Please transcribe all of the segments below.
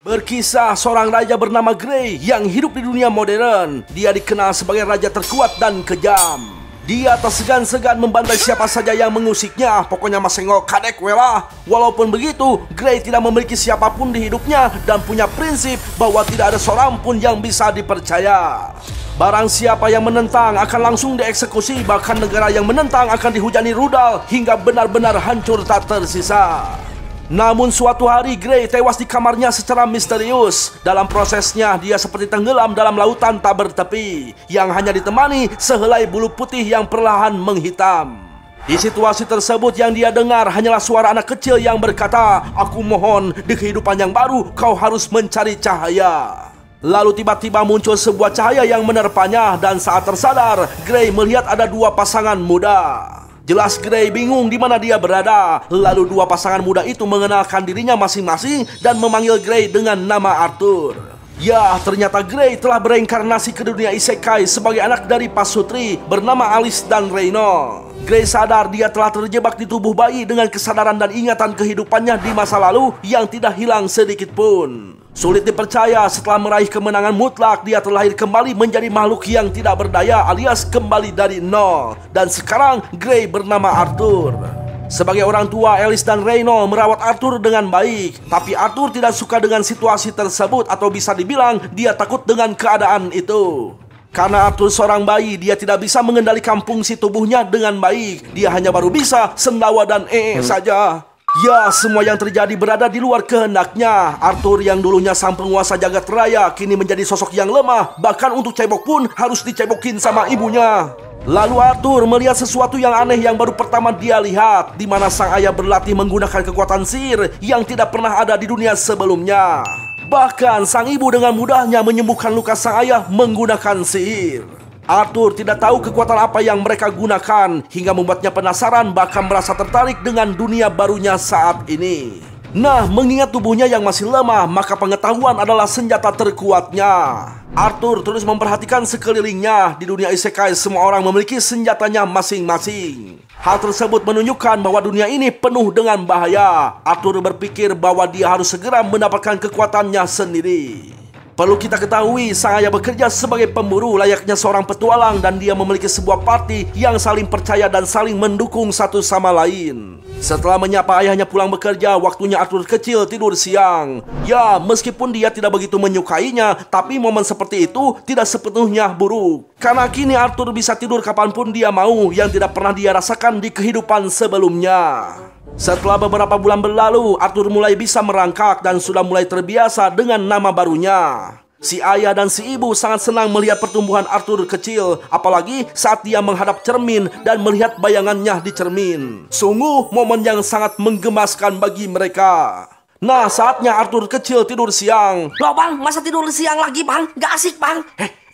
Berkisah seorang raja bernama Grey yang hidup di dunia modern. Dia dikenal sebagai raja terkuat dan kejam. Dia tak segan-segan membantai siapa saja yang mengusiknya. Pokoknya masengok kadek welah. Walaupun begitu, Grey tidak memiliki siapapun di hidupnya dan punya prinsip bahwa tidak ada seorang pun yang bisa dipercaya. Barang siapa yang menentang akan langsung dieksekusi. Bahkan negara yang menentang akan dihujani rudal hingga benar-benar hancur tak tersisa. Namun suatu hari Grey tewas di kamarnya secara misterius. Dalam prosesnya dia seperti tenggelam dalam lautan tak bertepi yang hanya ditemani sehelai bulu putih yang perlahan menghitam. Di situasi tersebut yang dia dengar hanyalah suara anak kecil yang berkata, "Aku mohon, di kehidupan yang baru kau harus mencari cahaya." Lalu tiba-tiba muncul sebuah cahaya yang menerpanya dan saat tersadar Grey melihat ada dua pasangan muda. Jelas Grey bingung di mana dia berada. Lalu dua pasangan muda itu mengenalkan dirinya masing-masing dan memanggil Grey dengan nama Arthur. Ya, ternyata Grey telah bereinkarnasi ke dunia isekai sebagai anak dari pasutri bernama Alice dan Reyno. Grey sadar dia telah terjebak di tubuh bayi dengan kesadaran dan ingatan kehidupannya di masa lalu yang tidak hilang sedikit pun. Sulit dipercaya setelah meraih kemenangan mutlak dia terlahir kembali menjadi makhluk yang tidak berdaya alias kembali dari nol. Dan sekarang Grey bernama Arthur. Sebagai orang tua, Alice dan Reyno merawat Arthur dengan baik. Tapi Arthur tidak suka dengan situasi tersebut atau bisa dibilang dia takut dengan keadaan itu. Karena Arthur seorang bayi, dia tidak bisa mengendalikan fungsi tubuhnya dengan baik. Dia hanya baru bisa sendawa dan saja. Ya, semua yang terjadi berada di luar kehendaknya. Arthur yang dulunya sang penguasa jagat raya kini menjadi sosok yang lemah. Bahkan untuk cebok pun harus dicebokin sama ibunya. Lalu Arthur melihat sesuatu yang aneh yang baru pertama dia lihat, di mana sang ayah berlatih menggunakan kekuatan sihir yang tidak pernah ada di dunia sebelumnya. Bahkan sang ibu dengan mudahnya menyembuhkan luka sang ayah menggunakan sihir. Arthur tidak tahu kekuatan apa yang mereka gunakan hingga membuatnya penasaran bahkan merasa tertarik dengan dunia barunya saat ini. Nah, mengingat tubuhnya yang masih lemah, maka pengetahuan adalah senjata terkuatnya. Arthur terus memperhatikan sekelilingnya. Di dunia isekai semua orang memiliki senjatanya masing-masing. Hal tersebut menunjukkan bahwa dunia ini penuh dengan bahaya. Arthur berpikir bahwa dia harus segera mendapatkan kekuatannya sendiri. Perlu kita ketahui, sang ayah bekerja sebagai pemburu layaknya seorang petualang dan dia memiliki sebuah parti yang saling percaya dan saling mendukung satu sama lain. Setelah menyapa ayahnya pulang bekerja, waktunya Arthur kecil tidur siang. Ya, meskipun dia tidak begitu menyukainya, tapi momen seperti itu tidak sepenuhnya buruk. Karena kini Arthur bisa tidur kapanpun dia mau yang tidak pernah dia rasakan di kehidupan sebelumnya. Setelah beberapa bulan berlalu, Arthur mulai bisa merangkak dan sudah mulai terbiasa dengan nama barunya. Si ayah dan si ibu sangat senang melihat pertumbuhan Arthur kecil, apalagi saat dia menghadap cermin dan melihat bayangannya di cermin. Sungguh momen yang sangat menggemaskan bagi mereka. Nah, saatnya Arthur kecil tidur siang. Loh bang, masa tidur siang lagi bang? Gak asik bang.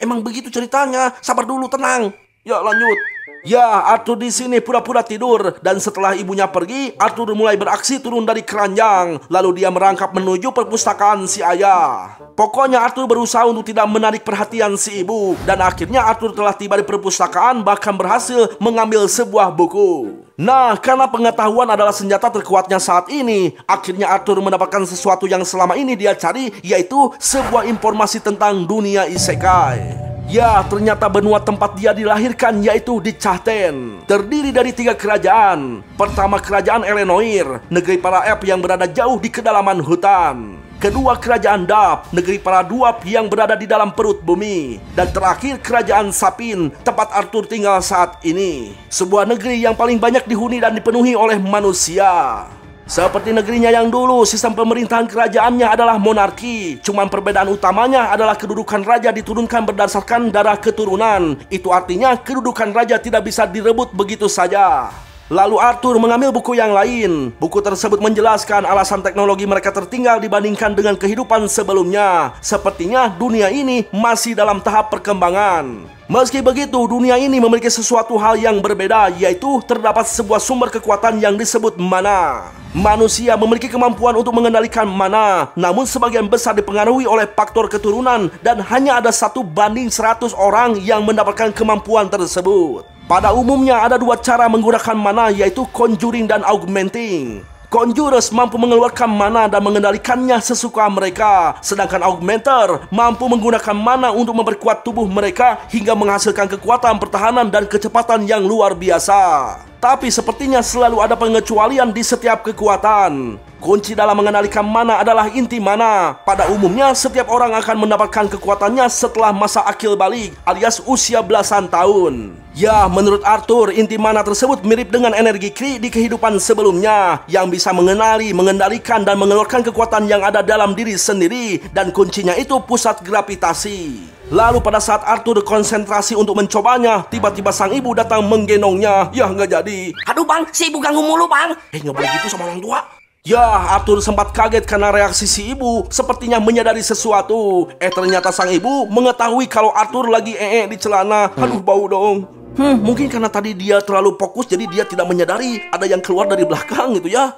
Emang begitu ceritanya? Sabar dulu, tenang. Ya, lanjut. Ya, Arthur di sini pura-pura tidur dan setelah ibunya pergi, Arthur mulai beraksi turun dari keranjang. Lalu dia merangkap menuju perpustakaan si ayah. Pokoknya Arthur berusaha untuk tidak menarik perhatian si ibu dan akhirnya Arthur telah tiba di perpustakaan bahkan berhasil mengambil sebuah buku. Nah, karena pengetahuan adalah senjata terkuatnya saat ini, akhirnya Arthur mendapatkan sesuatu yang selama ini dia cari, yaitu sebuah informasi tentang dunia isekai. Ya, ternyata benua tempat dia dilahirkan yaitu di Chahten. Terdiri dari 3 kerajaan. Pertama, kerajaan Elenoir, negeri para elf yang berada jauh di kedalaman hutan. Kedua, kerajaan Dap, negeri para dwarf yang berada di dalam perut bumi. Dan terakhir, kerajaan Sapin, tempat Arthur tinggal saat ini. Sebuah negeri yang paling banyak dihuni dan dipenuhi oleh manusia. Seperti negerinya yang dulu, sistem pemerintahan kerajaannya adalah monarki. Cuman perbedaan utamanya adalah kedudukan raja diturunkan berdasarkan darah keturunan. Itu artinya kedudukan raja tidak bisa direbut begitu saja. Lalu Arthur mengambil buku yang lain. Buku tersebut menjelaskan alasan teknologi mereka tertinggal dibandingkan dengan kehidupan sebelumnya. Sepertinya dunia ini masih dalam tahap perkembangan. Meski begitu, dunia ini memiliki sesuatu hal yang berbeda, yaitu terdapat sebuah sumber kekuatan yang disebut mana. Manusia memiliki kemampuan untuk mengendalikan mana, namun sebagian besar dipengaruhi oleh faktor keturunan dan hanya ada 1:100 orang yang mendapatkan kemampuan tersebut. Pada umumnya ada 2 cara menggunakan mana, yaitu conjuring dan augmenting. Conjurers mampu mengeluarkan mana dan mengendalikannya sesuka mereka, sedangkan Augmenter mampu menggunakan mana untuk memperkuat tubuh mereka hingga menghasilkan kekuatan pertahanan dan kecepatan yang luar biasa. Tapi sepertinya selalu ada pengecualian di setiap kekuatan. Kunci dalam mengendalikan mana adalah inti mana. Pada umumnya, setiap orang akan mendapatkan kekuatannya setelah masa akil balik, alias usia belasan tahun. Ya, menurut Arthur, inti mana tersebut mirip dengan energi Kree di kehidupan sebelumnya, yang bisa mengenali, mengendalikan, dan mengeluarkan kekuatan yang ada dalam diri sendiri, dan kuncinya itu pusat gravitasi. Lalu pada saat Arthur konsentrasi untuk mencobanya, tiba-tiba sang ibu datang menggendongnya. Ya, nggak jadi. Aduh bang, si ibu ganggu mulu bang. Nggak boleh gitu sama orang tua. Ya, Arthur sempat kaget karena reaksi si ibu sepertinya menyadari sesuatu. Ternyata sang ibu mengetahui kalau Arthur lagi di celana. Aduh, bau dong. Mungkin karena tadi dia terlalu fokus jadi dia tidak menyadari ada yang keluar dari belakang gitu ya.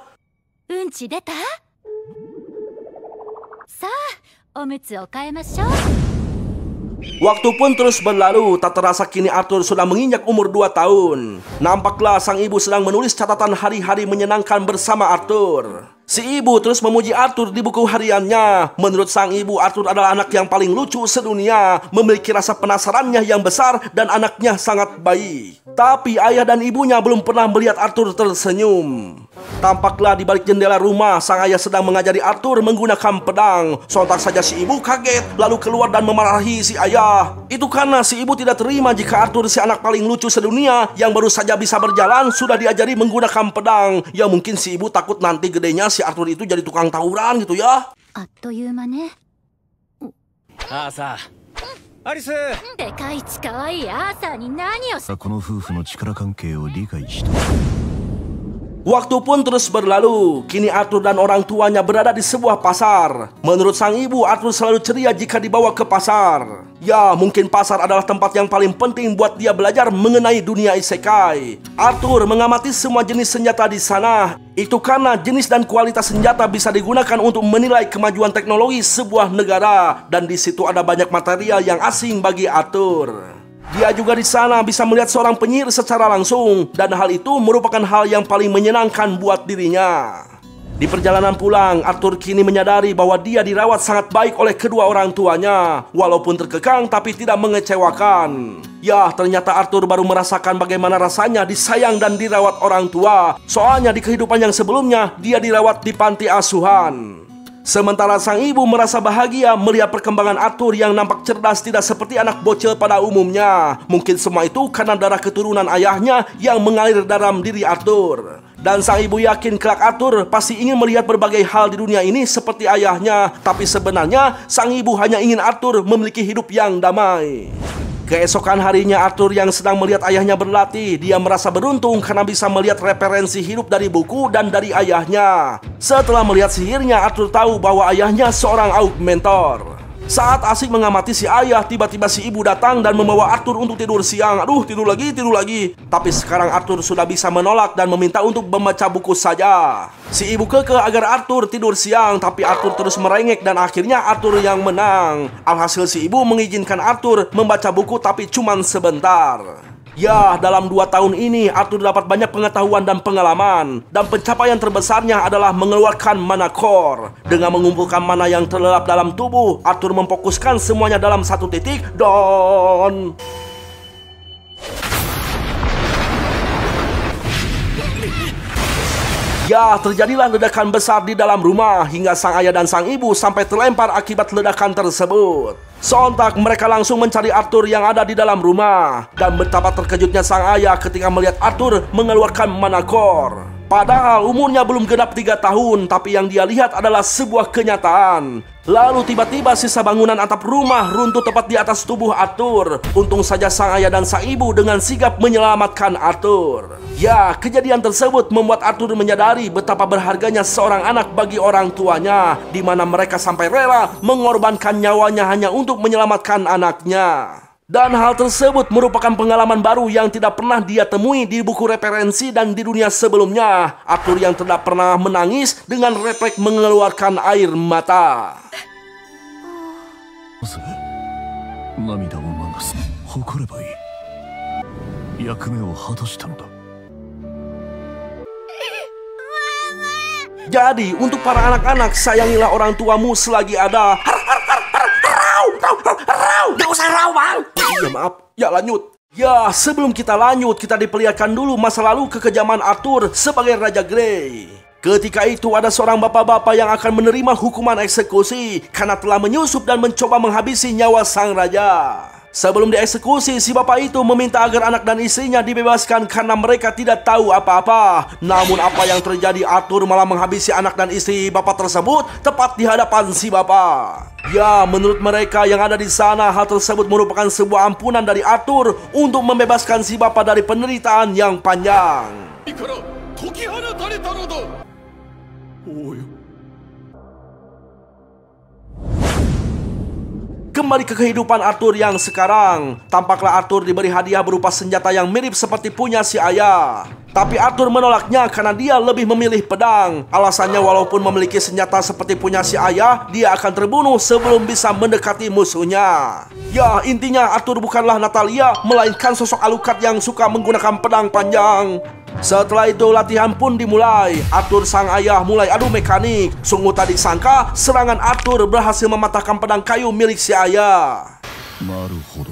Unchi deta? Sa, omutsu o kaemashou. Waktu pun terus berlalu, tak terasa kini Arthur sudah menginjak umur 2 tahun. Nampaklah sang ibu sedang menulis catatan hari-hari menyenangkan bersama Arthur. Si ibu terus memuji Arthur di buku hariannya. Menurut sang ibu, Arthur adalah anak yang paling lucu sedunia, memiliki rasa penasarannya yang besar, dan anaknya sangat baik. Tapi ayah dan ibunya belum pernah melihat Arthur tersenyum. Tampaklah di balik jendela rumah, sang ayah sedang mengajari Arthur menggunakan pedang. Sontak saja si ibu kaget, lalu keluar dan memarahi si ayah. Itu karena si ibu tidak terima jika Arthur, si anak paling lucu sedunia yang baru saja bisa berjalan, sudah diajari menggunakan pedang. Ya mungkin si ibu takut nanti gedenya si Arthur itu jadi tukang tawuran gitu ya. Attoyuma ne. Asa. Alice. 世界一可愛いアーサーに何をし。この夫婦の力関係を理解した。 Waktu pun terus berlalu. Kini Arthur dan orang tuanya berada di sebuah pasar. Menurut sang ibu, Arthur selalu ceria jika dibawa ke pasar. Ya, mungkin pasar adalah tempat yang paling penting buat dia belajar mengenai dunia isekai. Arthur mengamati semua jenis senjata di sana. Itu karena jenis dan kualitas senjata bisa digunakan untuk menilai kemajuan teknologi sebuah negara. Dan di situ ada banyak material yang asing bagi Arthur. Dia juga di sana bisa melihat seorang penyihir secara langsung, dan hal itu merupakan hal yang paling menyenangkan buat dirinya. Di perjalanan pulang, Arthur kini menyadari bahwa dia dirawat sangat baik oleh kedua orang tuanya, walaupun terkekang tapi tidak mengecewakan. Ya, ternyata Arthur baru merasakan bagaimana rasanya disayang dan dirawat orang tua. Soalnya di kehidupan yang sebelumnya, dia dirawat di panti asuhan. Sementara sang ibu merasa bahagia melihat perkembangan Arthur yang nampak cerdas tidak seperti anak bocil pada umumnya. Mungkin semua itu karena darah keturunan ayahnya yang mengalir dalam diri Arthur. Dan sang ibu yakin kelak Arthur pasti ingin melihat berbagai hal di dunia ini seperti ayahnya. Tapi sebenarnya sang ibu hanya ingin Arthur memiliki hidup yang damai. Keesokan harinya Arthur yang sedang melihat ayahnya berlatih, dia merasa beruntung karena bisa melihat referensi hidup dari buku dan dari ayahnya. Setelah melihat sihirnya, Arthur tahu bahwa ayahnya seorang augmentor. Saat asik mengamati si ayah, tiba-tiba si ibu datang dan membawa Arthur untuk tidur siang. Aduh, tidur lagi. Tapi sekarang Arthur sudah bisa menolak dan meminta untuk membaca buku saja. Si ibu kekeh agar Arthur tidur siang, tapi Arthur terus merengek dan akhirnya Arthur yang menang. Alhasil si ibu mengizinkan Arthur membaca buku tapi cuman sebentar. Ya, dalam 2 tahun ini Arthur dapat banyak pengetahuan dan pengalaman. Dan pencapaian terbesarnya adalah mengeluarkan mana core. Dengan mengumpulkan mana yang terlelap dalam tubuh, Arthur memfokuskan semuanya dalam satu titik dan... Ya, terjadilah ledakan besar di dalam rumah hingga sang ayah dan sang ibu sampai terlempar akibat ledakan tersebut. Sontak mereka langsung mencari Arthur yang ada di dalam rumah. Dan betapa terkejutnya sang ayah ketika melihat Arthur mengeluarkan mana core. Padahal umurnya belum genap 3 tahun, tapi yang dia lihat adalah sebuah kenyataan. Lalu tiba-tiba sisa bangunan atap rumah runtuh tepat di atas tubuh Arthur. Untung saja sang ayah dan sang ibu dengan sigap menyelamatkan Arthur. Ya, kejadian tersebut membuat Arthur menyadari betapa berharganya seorang anak bagi orang tuanya, di mana mereka sampai rela mengorbankan nyawanya hanya untuk menyelamatkan anaknya. Dan hal tersebut merupakan pengalaman baru yang tidak pernah dia temui di buku referensi dan di dunia sebelumnya. Arthur yang tidak pernah menangis dengan refleks mengeluarkan air mata. 涙を流す。誇ればいい。役目を果たしたのだ。Jadi, untuk para anak-anak, sayangilah orang tuamu selagi ada. Gak usah raw, Bang. Iya, maaf. Ya, lanjut. Ya, sebelum kita lanjut, kita diperlihatkan dulu masa lalu kekejaman Arthur sebagai Raja Grey. Ketika itu ada seorang bapak-bapak yang akan menerima hukuman eksekusi karena telah menyusup dan mencoba menghabisi nyawa sang raja. Sebelum dieksekusi, si bapak itu meminta agar anak dan istrinya dibebaskan karena mereka tidak tahu apa-apa. Namun apa yang terjadi, Arthur malah menghabisi anak dan istri bapak tersebut tepat di hadapan si bapak. Ya, menurut mereka yang ada di sana, hal tersebut merupakan sebuah ampunan dari Arthur untuk membebaskan si bapak dari penderitaan yang panjang. Kembali ke kehidupan Arthur yang sekarang. Tampaklah Arthur diberi hadiah berupa senjata yang mirip seperti punya si ayah. Tapi Arthur menolaknya karena dia lebih memilih pedang. Alasannya walaupun memiliki senjata seperti punya si ayah, dia akan terbunuh sebelum bisa mendekati musuhnya. Ya, intinya Arthur bukanlah Natalia, melainkan sosok Alucard yang suka menggunakan pedang panjang. Setelah itu latihan pun dimulai. Arthur sang ayah mulai adu mekanik. Sungguh tak disangka serangan Arthur berhasil mematahkan pedang kayu milik si ayah. Naruhodo.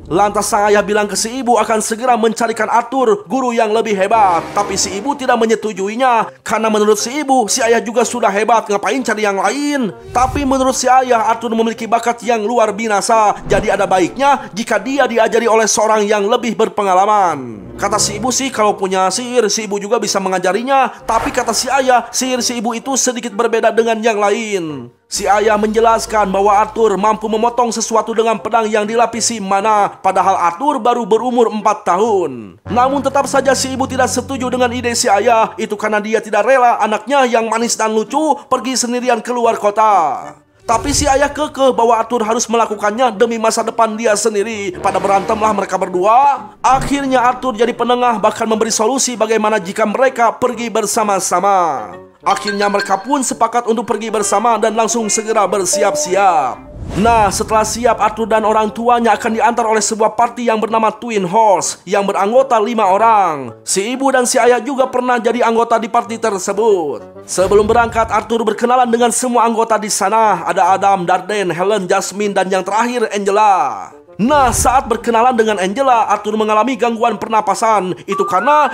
Lantas sang ayah bilang ke si ibu akan segera mencarikan Arthur guru yang lebih hebat. Tapi si ibu tidak menyetujuinya karena menurut si ibu, si ayah juga sudah hebat, ngapain cari yang lain. Tapi menurut si ayah, Arthur memiliki bakat yang luar binasa. Jadi ada baiknya jika dia diajari oleh seorang yang lebih berpengalaman. Kata si ibu sih kalau punya sihir, si ibu juga bisa mengajarinya. Tapi kata si ayah, sihir si ibu itu sedikit berbeda dengan yang lain. Si ayah menjelaskan bahwa Arthur mampu memotong sesuatu dengan pedang yang dilapisi mana, padahal Arthur baru berumur 4 tahun. Namun tetap saja si ibu tidak setuju dengan ide si ayah. Itu karena dia tidak rela anaknya yang manis dan lucu pergi sendirian keluar kota. Tapi si ayah kekeh bahwa Arthur harus melakukannya demi masa depan dia sendiri. Pada berantemlah mereka berdua. Akhirnya Arthur jadi penengah, bahkan memberi solusi bagaimana jika mereka pergi bersama-sama. Akhirnya mereka pun sepakat untuk pergi bersama dan langsung segera bersiap-siap. Nah, setelah siap, Arthur dan orang tuanya akan diantar oleh sebuah party yang bernama Twin Horse yang beranggota 5 orang. Si ibu dan si ayah juga pernah jadi anggota di party tersebut. Sebelum berangkat, Arthur berkenalan dengan semua anggota di sana. Ada Adam, Darden, Helen, Jasmine, dan yang terakhir Angela. Nah, saat berkenalan dengan Angela, Arthur mengalami gangguan pernapasan. Itu karena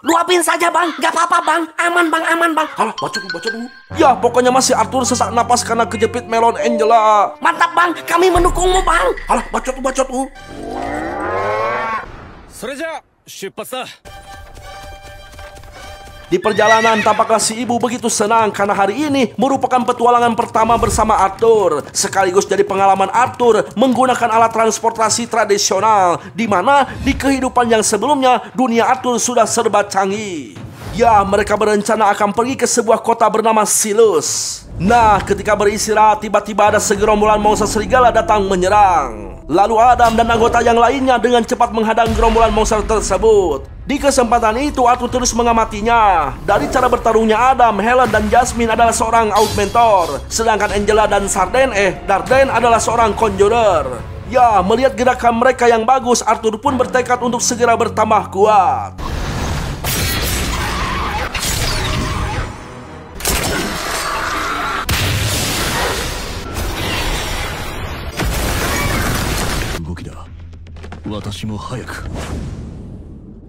Luapin saja, Bang. Gak apa-apa, Bang. Aman, Bang. Halah, baca dulu. Ya, pokoknya masih Arthur sesak napas karena kejepit melon Angela. Mantap, Bang. Kami mendukungmu, Bang. Halah, baca tuh. Di perjalanan tampaklah si ibu begitu senang karena hari ini merupakan petualangan pertama bersama Arthur, sekaligus jadi pengalaman Arthur menggunakan alat transportasi tradisional, di mana di kehidupan yang sebelumnya dunia Arthur sudah serba canggih. Ya, mereka berencana akan pergi ke sebuah kota bernama Silus. Nah, ketika beristirahat, tiba-tiba ada segerombolan monster serigala datang menyerang. Lalu Adam dan anggota yang lainnya dengan cepat menghadang gerombolan monster tersebut. Di kesempatan itu, Arthur terus mengamatinya. Dari cara bertarungnya Adam, Helen, dan Jasmine adalah seorang Augmentor. Sedangkan Angela dan Darden adalah seorang Conjurer. Ya, melihat gerakan mereka yang bagus, Arthur pun bertekad untuk segera bertambah kuat.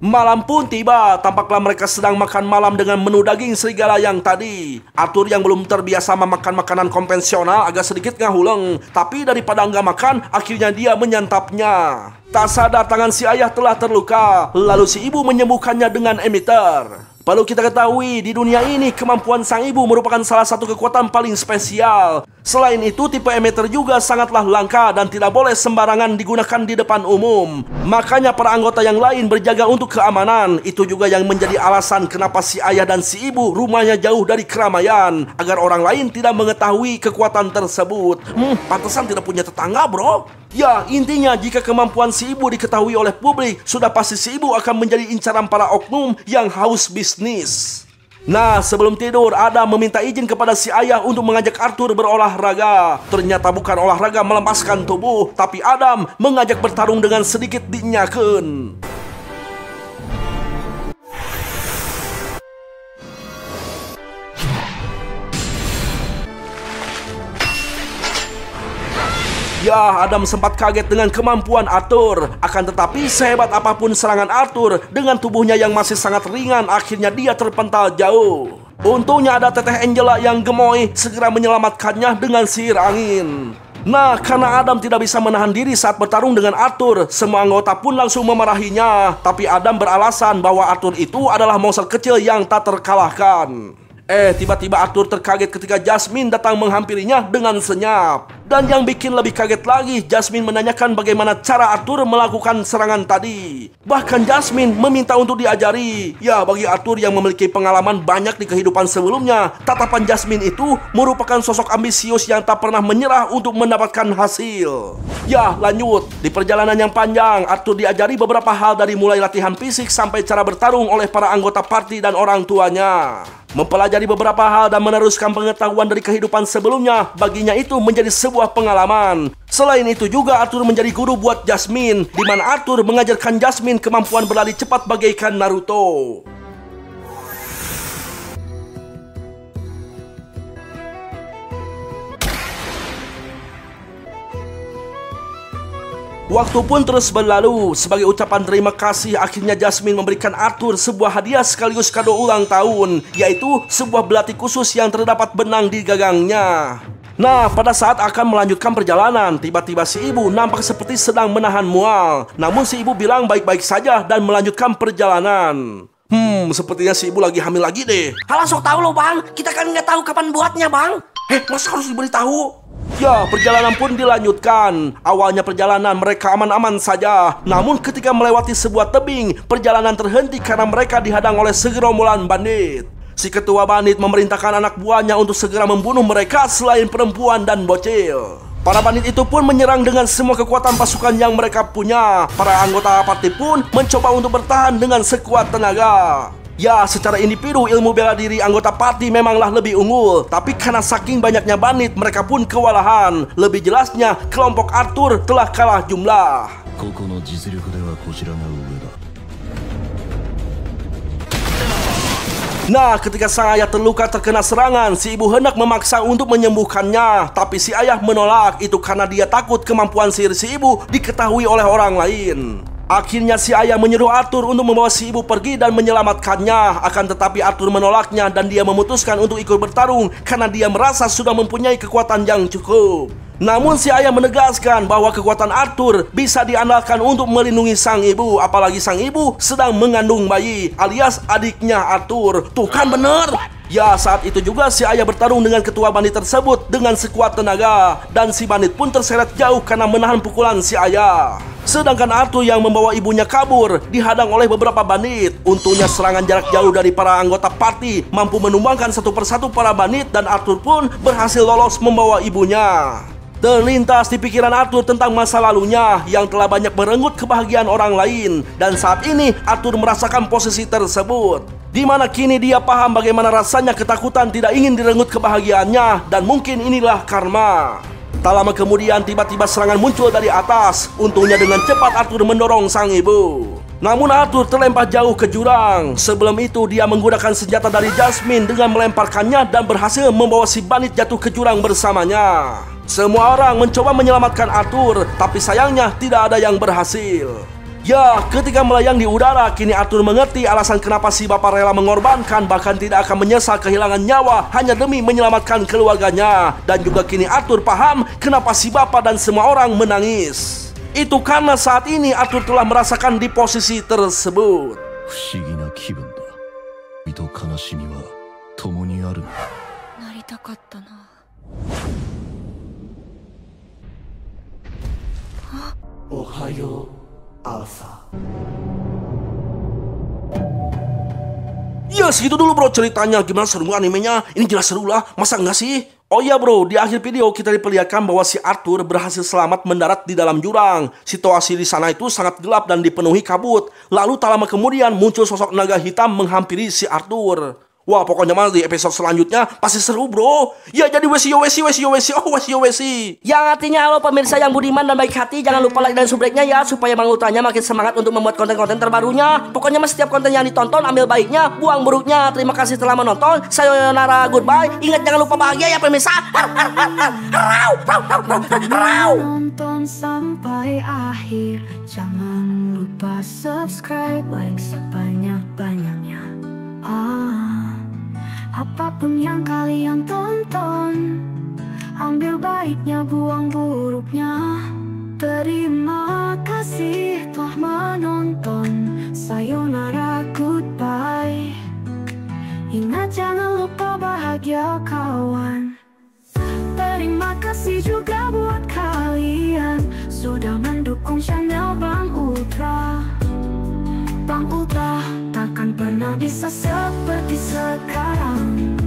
Malam pun tiba, tampaklah mereka sedang makan malam dengan menu daging serigala yang tadi. Arthur yang belum terbiasa memakan makanan konvensional agak sedikit ngahuleng. Tapi daripada nggak makan, akhirnya dia menyantapnya. Tak sadar tangan si ayah telah terluka. Lalu si ibu menyembuhkannya dengan emitter. Perlu kita ketahui, di dunia ini kemampuan sang ibu merupakan salah satu kekuatan paling spesial. Selain itu, tipe emitter juga sangatlah langka dan tidak boleh sembarangan digunakan di depan umum. Makanya para anggota yang lain berjaga untuk keamanan. Itu juga yang menjadi alasan kenapa si ayah dan si ibu rumahnya jauh dari keramaian, agar orang lain tidak mengetahui kekuatan tersebut. Pantesan tidak punya tetangga, bro. Ya, intinya jika kemampuan si ibu diketahui oleh publik, sudah pasti si ibu akan menjadi incaran para oknum yang haus bisnis. Nah, sebelum tidur, Adam meminta izin kepada si ayah untuk mengajak Arthur berolahraga. Ternyata bukan olahraga melepaskan tubuh, tapi Adam mengajak bertarung dengan sedikit dinyakeun. Ya, Adam sempat kaget dengan kemampuan Arthur. Akan tetapi sehebat apapun serangan Arthur, dengan tubuhnya yang masih sangat ringan, akhirnya dia terpental jauh. Untungnya ada Teteh Angela yang gemoy segera menyelamatkannya dengan sihir angin. Nah, karena Adam tidak bisa menahan diri saat bertarung dengan Arthur, semua anggota pun langsung memarahinya. Tapi Adam beralasan bahwa Arthur itu adalah monster kecil yang tak terkalahkan. Tiba-tiba Arthur terkaget ketika Jasmine datang menghampirinya dengan senyap. Dan yang bikin lebih kaget lagi, Jasmine menanyakan bagaimana cara Arthur melakukan serangan tadi. Bahkan Jasmine meminta untuk diajari. Ya, bagi Arthur yang memiliki pengalaman banyak di kehidupan sebelumnya, tatapan Jasmine itu merupakan sosok ambisius yang tak pernah menyerah untuk mendapatkan hasil. Ya, lanjut. Di perjalanan yang panjang, Arthur diajari beberapa hal dari mulai latihan fisik sampai cara bertarung oleh para anggota party dan orang tuanya. Mempelajari beberapa hal dan meneruskan pengetahuan dari kehidupan sebelumnya, baginya itu menjadi sebuah pengalaman. Selain itu juga Arthur menjadi guru buat Jasmine, di mana Arthur mengajarkan Jasmine kemampuan berlari cepat bagaikan Naruto. Waktu pun terus berlalu. Sebagai ucapan terima kasih, akhirnya Jasmine memberikan Arthur sebuah hadiah sekaligus kado ulang tahun, yaitu sebuah belati khusus yang terdapat benang di gagangnya. Nah, pada saat akan melanjutkan perjalanan, tiba-tiba si ibu nampak seperti sedang menahan mual. Namun si ibu bilang baik-baik saja dan melanjutkan perjalanan. Sepertinya si ibu lagi hamil lagi deh. Halah, sok tahu lo bang, kita kan nggak tahu kapan buatnya bang. Masa harus diberitahu? Ya, perjalanan pun dilanjutkan. Awalnya perjalanan mereka aman-aman saja. Namun ketika melewati sebuah tebing, perjalanan terhenti karena mereka dihadang oleh segerombolan bandit. Si ketua bandit memerintahkan anak buahnya untuk segera membunuh mereka selain perempuan dan bocil. Para bandit itu pun menyerang dengan semua kekuatan pasukan yang mereka punya. Para anggota party pun mencoba untuk bertahan dengan sekuat tenaga. Ya, secara individu ilmu bela diri anggota party memanglah lebih unggul. Tapi karena saking banyaknya bandit, mereka pun kewalahan. Lebih jelasnya, kelompok Arthur telah kalah jumlah. Nah, ketika sang ayah terluka terkena serangan, si ibu hendak memaksa untuk menyembuhkannya. Tapi si ayah menolak, itu karena dia takut kemampuan sihir si ibu diketahui oleh orang lain. Akhirnya si ayah menyuruh Arthur untuk membawa si ibu pergi dan menyelamatkannya. Akan tetapi Arthur menolaknya dan dia memutuskan untuk ikut bertarung karena dia merasa sudah mempunyai kekuatan yang cukup. Namun si ayah menegaskan bahwa kekuatan Arthur bisa diandalkan untuk melindungi sang ibu. Apalagi sang ibu sedang mengandung bayi alias adiknya Arthur. Tuh kan bener. Ya, saat itu juga si ayah bertarung dengan ketua bandit tersebut dengan sekuat tenaga. Dan si bandit pun terseret jauh karena menahan pukulan si ayah. Sedangkan Arthur yang membawa ibunya kabur dihadang oleh beberapa bandit. Untungnya serangan jarak jauh dari para anggota party mampu menumbangkan satu persatu para bandit. Dan Arthur pun berhasil lolos membawa ibunya. Terlintas di pikiran Arthur tentang masa lalunya yang telah banyak merenggut kebahagiaan orang lain. Dan saat ini Arthur merasakan posisi tersebut, di mana kini dia paham bagaimana rasanya ketakutan tidak ingin direnggut kebahagiaannya. Dan mungkin inilah karma. Tak lama kemudian tiba-tiba serangan muncul dari atas. Untungnya dengan cepat Arthur mendorong sang ibu. Namun Arthur terlempar jauh ke jurang. Sebelum itu dia menggunakan senjata dari Jasmine dengan melemparkannya dan berhasil membawa si bandit jatuh ke jurang bersamanya. Semua orang mencoba menyelamatkan Arthur, tapi sayangnya tidak ada yang berhasil. Ya, ketika melayang di udara, kini Arthur mengerti alasan kenapa si bapak rela mengorbankan, bahkan tidak akan menyesal kehilangan nyawa hanya demi menyelamatkan keluarganya. Dan juga kini Arthur paham kenapa si bapak dan semua orang menangis. Itu karena saat ini Arthur telah merasakan di posisi tersebut. Ohayo, Alpha. Ya segitu dulu bro ceritanya. Gimana seru animenya? Ini jelas seru lah, masa enggak sih? Oh iya bro, di akhir video kita diperlihatkan bahwa si Arthur berhasil selamat mendarat di dalam jurang. Situasi di sana itu sangat gelap dan dipenuhi kabut. Lalu tak lama kemudian muncul sosok naga hitam menghampiri si Arthur. Wah, pokoknya mah di episode selanjutnya pasti seru, bro. Ya, jadi wesi. Yang artinya halo pemirsa yang budiman dan baik hati, jangan lupa like dan subscribe-nya ya supaya Bang Ultranya makin semangat untuk membuat konten-konten terbarunya. Pokoknya mas setiap konten yang ditonton ambil baiknya, buang buruknya. Terima kasih telah menonton. Sayonara, goodbye. Ingat jangan lupa bahagia ya pemirsa. Nonton sampai akhir, jangan lupa subscribe, like sebanyak-banyaknya. Apapun yang kalian tonton, ambil baiknya, buang buruknya. Terima kasih telah menonton. Sayonara, goodbye. Ingat jangan lupa bahagia kawan. Terima kasih juga buat kalian sudah mendukung channel Bang Ultra. Bang Ultra takkan pernah bisa seperti sekarang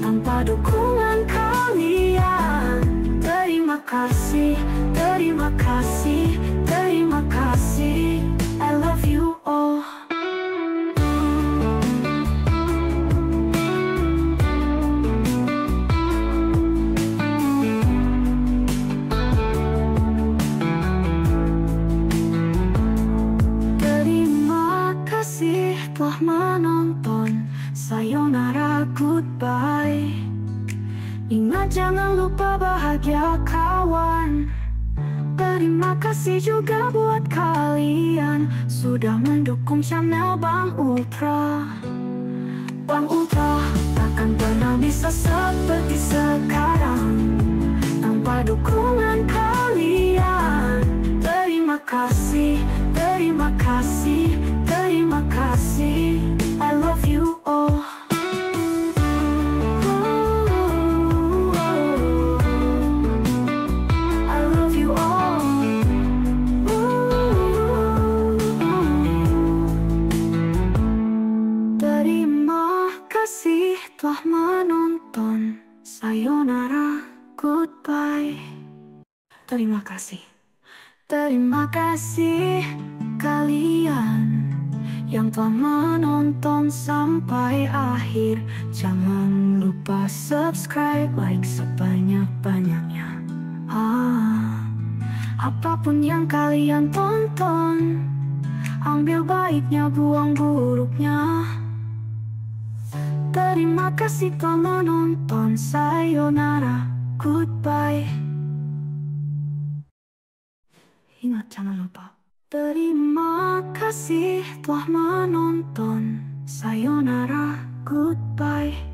tanpa dukungan kalian. Terima kasih, terima kasih, terima kasih. I love you all. Telah menonton. Sayonara, goodbye. Ingat jangan lupa bahagia kawan. Terima kasih juga buat kalian sudah mendukung channel Bang Ultra. Bang Ultra takkan pernah bisa seperti sekarang tanpa dukungan kalian. Terima kasih, terima kasih, terima kasih. I love you all. I love you all. Terima kasih telah menonton. Sayonara, goodbye. Terima kasih. Terima kasih kalian yang telah menonton sampai akhir. Jangan lupa subscribe, like sebanyak-banyaknya. Apapun yang kalian tonton, ambil baiknya, buang buruknya. Terima kasih telah menonton. Sayonara, goodbye. Ingat jangan lupa. Terima kasih telah menonton. Sayonara, goodbye.